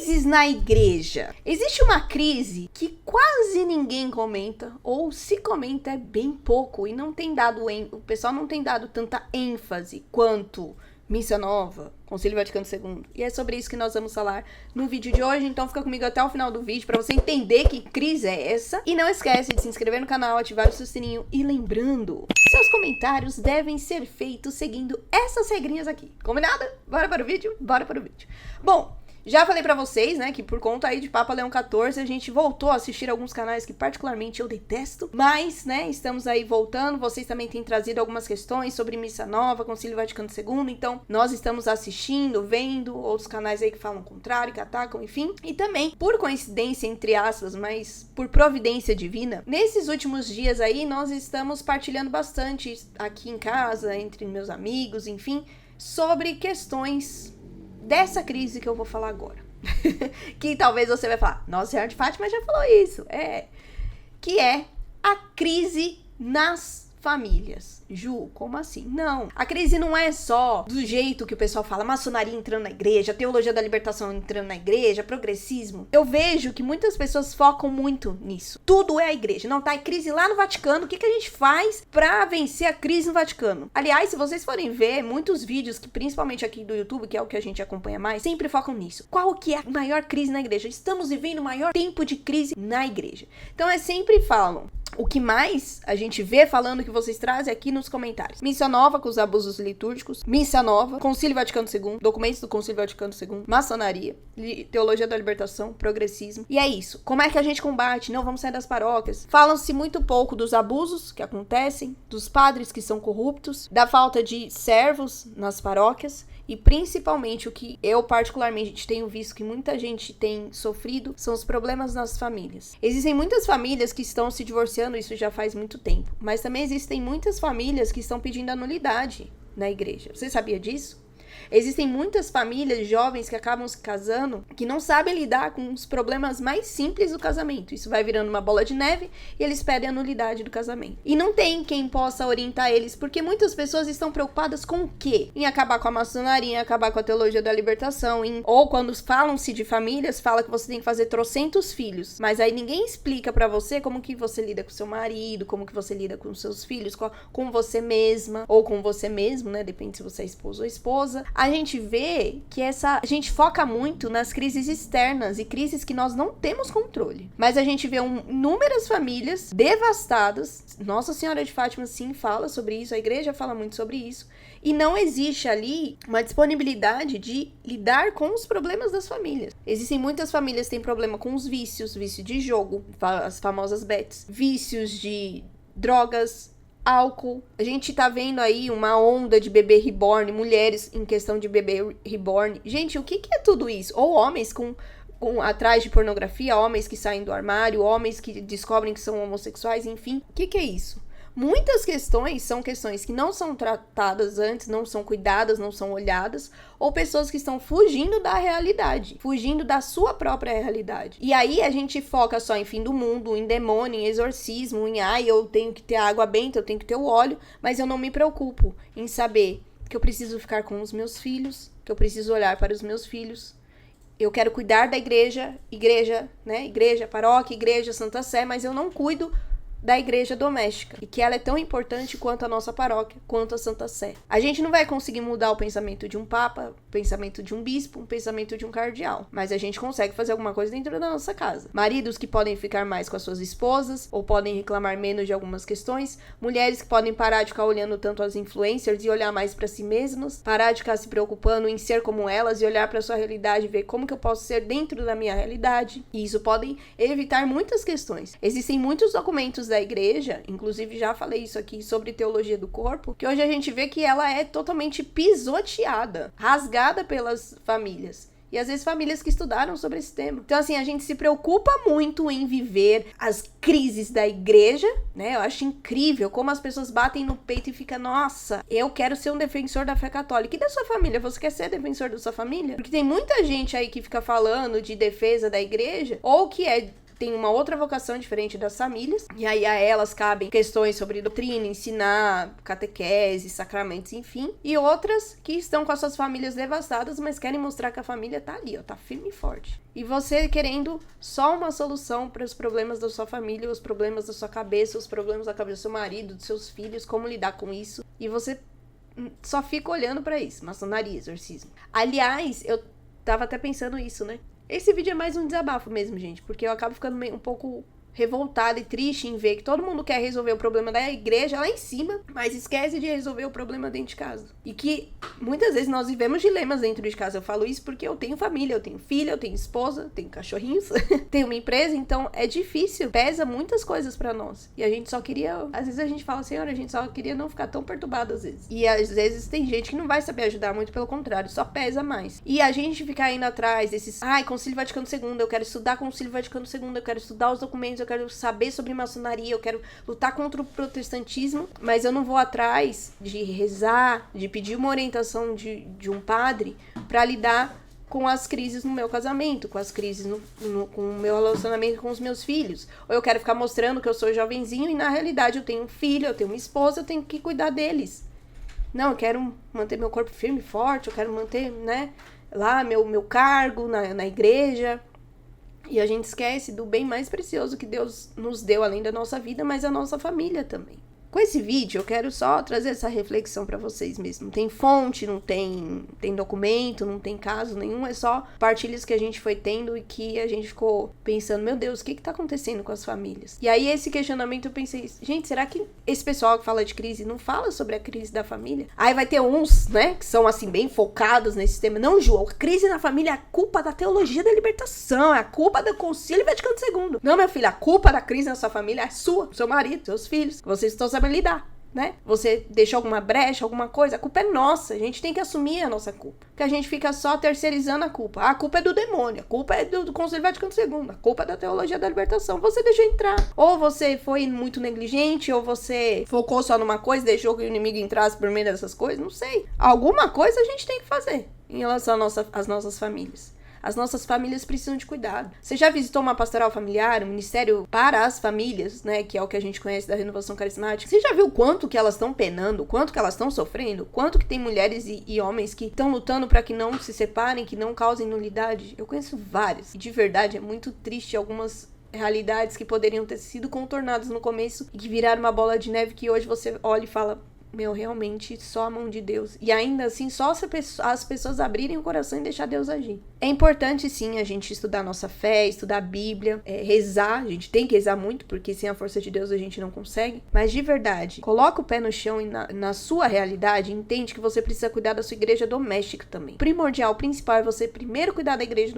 Crises na igreja. Existe uma crise que quase ninguém comenta, ou se comenta é bem pouco, e não tem dado o pessoal não tem dado tanta ênfase quanto Missa Nova, Concílio Vaticano II. E é sobre isso que nós vamos falar no vídeo de hoje, então fica comigo até o final do vídeo para você entender que crise é essa. E não esquece de se inscrever no canal, ativar o seu sininho e lembrando, seus comentários devem ser feitos seguindo essas regrinhas aqui. Combinado? Bora para o vídeo? Bora para o vídeo. Bom, já falei pra vocês, né, que por conta aí de Papa Leão XIV, a gente voltou a assistir alguns canais que particularmente eu detesto, mas, né, estamos aí voltando, vocês também têm trazido algumas questões sobre Missa Nova, Concílio Vaticano II, então nós estamos assistindo, vendo outros canais aí que falam o contrário, que atacam, enfim, e também, por coincidência, entre aspas, mas por providência divina, nesses últimos dias aí nós estamos partilhando bastante aqui em casa, entre meus amigos, enfim, sobre questões dessa crise que eu vou falar agora. Que talvez você vai falar, nossa, Senhora de Fátima já falou isso. Que é a crise nas famílias. Ju, como assim? Não. A crise não é só do jeito que o pessoal fala, maçonaria entrando na igreja, teologia da libertação entrando na igreja, progressismo. Eu vejo que muitas pessoas focam muito nisso. Tudo é a igreja. Não, tá, é crise lá no Vaticano. O que a gente faz pra vencer a crise no Vaticano? Aliás, se vocês forem ver, muitos vídeos, que principalmente aqui do YouTube, que é o que a gente acompanha mais, sempre focam nisso. Qual que é a maior crise na igreja? Estamos vivendo o maior tempo de crise na igreja. Então, sempre falam. O que mais a gente vê falando que vocês trazem aqui nos comentários. Missa Nova com os abusos litúrgicos. Missa Nova. Concílio Vaticano II. Documentos do Concílio Vaticano II. Maçonaria. Teologia da libertação. Progressismo. E é isso. Como é que a gente combate? Não, vamos sair das paróquias. Falam-se muito pouco dos abusos que acontecem. Dos padres que são corruptos. Da falta de servos nas paróquias. E principalmente o que eu particularmente tenho visto que muita gente tem sofrido são os problemas nas famílias. Existem muitas famílias que estão se divorciando, isso já faz muito tempo. Mas também existem muitas famílias que estão pedindo anulidade na igreja. Você sabia disso? Existem muitas famílias jovens que acabam se casando que não sabem lidar com os problemas mais simples do casamento. Isso vai virando uma bola de neve e eles pedem a nulidade do casamento. E não tem quem possa orientar eles, porque muitas pessoas estão preocupadas com o quê? Em acabar com a maçonaria, em acabar com a teologia da libertação, ou quando falam-se de famílias, fala que você tem que fazer trocentos filhos. Mas aí ninguém explica pra você como que você lida com seu marido, como que você lida com seus filhos, com você mesma, ou com você mesmo, né? Depende se você é esposo ou esposa. A gente vê que a gente foca muito nas crises externas e crises que nós não temos controle. Mas a gente vê inúmeras famílias devastadas. Nossa Senhora de Fátima sim fala sobre isso, a igreja fala muito sobre isso. E não existe ali uma disponibilidade de lidar com os problemas das famílias. Existem muitas famílias que têm problema com os vícios, vício de jogo, as famosas bets, vícios de drogas, álcool. A gente tá vendo aí uma onda de bebê reborn, mulheres em questão de bebê reborn. Gente, o que é tudo isso? Ou homens atrás de pornografia, homens que saem do armário, homens que descobrem que são homossexuais, enfim. O que é isso? Muitas questões são questões que não são tratadas antes, não são cuidadas, não são olhadas, ou pessoas que estão fugindo da realidade, fugindo da sua própria realidade. E aí a gente foca só em fim do mundo, em demônio, em exorcismo, eu tenho que ter a água benta, eu tenho que ter o óleo, mas eu não me preocupo em saber que eu preciso ficar com os meus filhos, que eu preciso olhar para os meus filhos. Eu quero cuidar da igreja, né? Igreja, paróquia, igreja, Santa Sé, mas eu não cuido da igreja doméstica, e que ela é tão importante quanto a nossa paróquia, quanto a Santa Sé. A gente não vai conseguir mudar o pensamento de um papa, o pensamento de um bispo, o pensamento de um cardeal, mas a gente consegue fazer alguma coisa dentro da nossa casa. Maridos que podem ficar mais com as suas esposas, ou podem reclamar menos de algumas questões, mulheres que podem parar de ficar olhando tanto as influencers e olhar mais para si mesmas, parar de ficar se preocupando em ser como elas e olhar para sua realidade e ver como que eu posso ser dentro da minha realidade. E isso pode evitar muitas questões. Existem muitos documentos da igreja, inclusive já falei isso aqui sobre teologia do corpo, que hoje a gente vê que ela é totalmente pisoteada, rasgada pelas famílias. E às vezes famílias que estudaram sobre esse tema. Então assim, a gente se preocupa muito em viver as crises da igreja, né? Eu acho incrível como as pessoas batem no peito e ficam, nossa, eu quero ser um defensor da fé católica. E da sua família? Você quer ser defensor da sua família? Porque tem muita gente aí que fica falando de defesa da igreja, ou que têm uma outra vocação diferente das famílias, e aí a elas cabem questões sobre doutrina, ensinar, catequese, sacramentos, enfim, e outras que estão com as suas famílias devastadas, mas querem mostrar que a família tá ali, ó, tá firme e forte. E você querendo só uma solução para os problemas da sua família, os problemas da sua cabeça, os problemas da cabeça do seu marido, dos seus filhos, como lidar com isso, e você só fica olhando pra isso, maçonaria, exorcismo. Aliás, eu tava até pensando isso, né? Esse vídeo é mais um desabafo mesmo, gente, porque eu acabo ficando um pouco revoltada e triste em ver que todo mundo quer resolver o problema da igreja lá em cima, mas esquece de resolver o problema dentro de casa. E que muitas vezes nós vivemos dilemas dentro de casa. Eu falo isso porque eu tenho família, eu tenho filha, eu tenho esposa, eu tenho cachorrinhos, tenho uma empresa, então é difícil, pesa muitas coisas pra nós. E a gente só queria, às vezes a gente fala, Senhor, a gente só queria não ficar tão perturbado às vezes. E às vezes tem gente que não vai saber ajudar, muito pelo contrário, só pesa mais. E a gente ficar indo atrás desses, Concílio Vaticano II, eu quero estudar Concílio Vaticano II, eu quero estudar os documentos, eu quero saber sobre maçonaria, eu quero lutar contra o protestantismo, mas eu não vou atrás de rezar, de pedir uma orientação de um padre para lidar com as crises no meu casamento, com as crises com o meu relacionamento com os meus filhos. Ou eu quero ficar mostrando que eu sou jovenzinho e na realidade eu tenho um filho, eu tenho uma esposa, eu tenho que cuidar deles. Não, eu quero manter meu corpo firme e forte, eu quero manter, né, lá meu cargo na igreja. E a gente esquece do bem mais precioso que Deus nos deu, além da nossa vida, mas a nossa família também. Com esse vídeo, eu quero só trazer essa reflexão pra vocês mesmo. Não tem fonte, não tem documento, não tem caso nenhum. É só partilhas que a gente foi tendo e que a gente ficou pensando, meu Deus, o que tá acontecendo com as famílias? E aí, esse questionamento, eu pensei, gente, será que esse pessoal que fala de crise não fala sobre a crise da família? Aí vai ter uns, né, que são, assim, bem focados nesse tema. Não, Ju, a crise na família é a culpa da teologia da libertação, é a culpa do Concílio Vaticano II. Não, meu filho, a culpa da crise na sua família é sua, do seu marido, seus filhos. Vocês estão sabendo lidar, né? Você deixou alguma brecha, alguma coisa, a culpa é nossa, a gente tem que assumir a nossa culpa, porque a gente fica só terceirizando a culpa. A culpa é do demônio, a culpa é do Concílio Vaticano II, a culpa é da teologia da libertação. Você deixou entrar, ou você foi muito negligente, ou você focou só numa coisa, deixou que o inimigo entrasse por meio dessas coisas, não sei. Alguma coisa a gente tem que fazer em relação às nossas famílias. As nossas famílias precisam de cuidado. Você já visitou uma pastoral familiar, um ministério para as famílias, né? Que é o que a gente conhece da renovação carismática. Você já viu quanto que elas estão penando, quanto que elas estão sofrendo, quanto que tem mulheres e homens que estão lutando para que não se separem, que não causem nulidade? Eu conheço vários. E de verdade, é muito triste algumas realidades que poderiam ter sido contornadas no começo e que viraram uma bola de neve que hoje você olha e fala, meu, realmente só a mão de Deus. E ainda assim, só as pessoas abrirem o coração e deixar Deus agir. É importante, sim, a gente estudar a nossa fé, estudar a Bíblia, rezar. A gente tem que rezar muito, porque sem a força de Deus a gente não consegue. Mas de verdade, coloca o pé no chão e na sua realidade, entende que você precisa cuidar da sua igreja doméstica também. Primordial, principal é você primeiro cuidar da igreja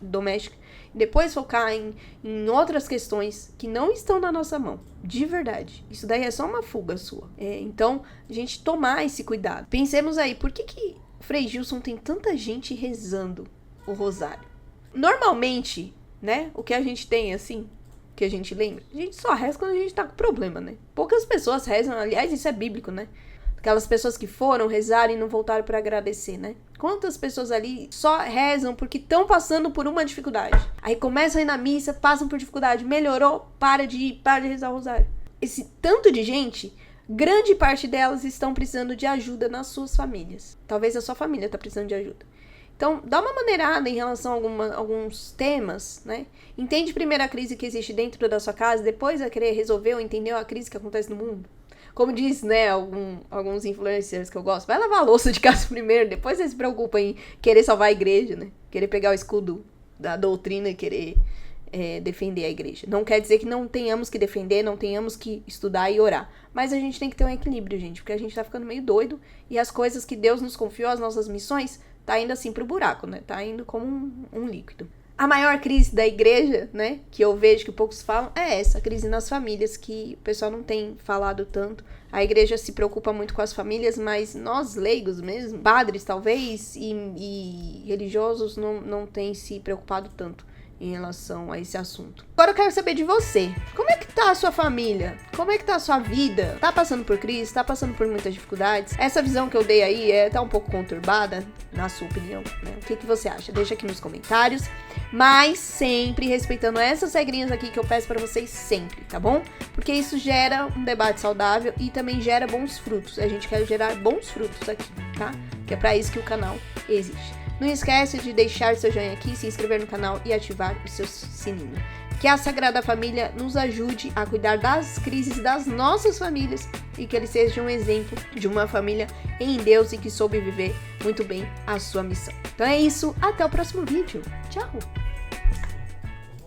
doméstica, depois focar em outras questões que não estão na nossa mão. De verdade. Isso daí é só uma fuga sua. Então, a gente tomar esse cuidado. Pensemos aí, por que o Frei Gilson tem tanta gente rezando o rosário? Normalmente, né, o que a gente tem, assim, que a gente lembra, a gente só reza quando a gente tá com problema, né? Poucas pessoas rezam, aliás, isso é bíblico, né? Aquelas pessoas que foram rezar e não voltaram para agradecer, né? Quantas pessoas ali só rezam porque estão passando por uma dificuldade? Aí começam a ir na missa, passam por dificuldade, melhorou, para de rezar o rosário. Esse tanto de gente, grande parte delas estão precisando de ajuda nas suas famílias. Talvez a sua família está precisando de ajuda. Então, dá uma maneirada em relação a alguns temas, né? Entende primeiro a crise que existe dentro da sua casa, depois a querer resolver ou entender a crise que acontece no mundo. Como diz, né, alguns influencers que eu gosto, vai lavar a louça de casa primeiro, depois você se preocupa em querer salvar a igreja, né? Querer pegar o escudo da doutrina e querer defender a igreja. Não quer dizer que não tenhamos que defender, não tenhamos que estudar e orar. Mas a gente tem que ter um equilíbrio, gente, porque a gente tá ficando meio doido e as coisas que Deus nos confiou, as nossas missões, tá indo assim pro buraco, né? Tá indo como um líquido. A maior crise da igreja, né, que eu vejo que poucos falam, é essa, a crise nas famílias, que o pessoal não tem falado tanto. A igreja se preocupa muito com as famílias, mas nós, leigos mesmo, padres talvez, e religiosos, não têm se preocupado tanto em relação a esse assunto. Agora eu quero saber de você. Como é que tá a sua família? Como é que tá a sua vida? Tá passando por crise? Tá passando por muitas dificuldades? Essa visão que eu dei aí tá um pouco conturbada, na sua opinião, né? O que você acha? Deixa aqui nos comentários. mas sempre respeitando essas regrinhas aqui que eu peço pra vocês sempre, tá bom? Porque isso gera um debate saudável e também gera bons frutos. A gente quer gerar bons frutos aqui, tá? Que é pra isso que o canal existe. Não esquece de deixar seu joinha aqui, se inscrever no canal e ativar o seu sininho. Que a Sagrada Família nos ajude a cuidar das crises das nossas famílias e que ele seja um exemplo de uma família em Deus e que soube viver muito bem a sua missão. Então é isso, até o próximo vídeo. Tchau!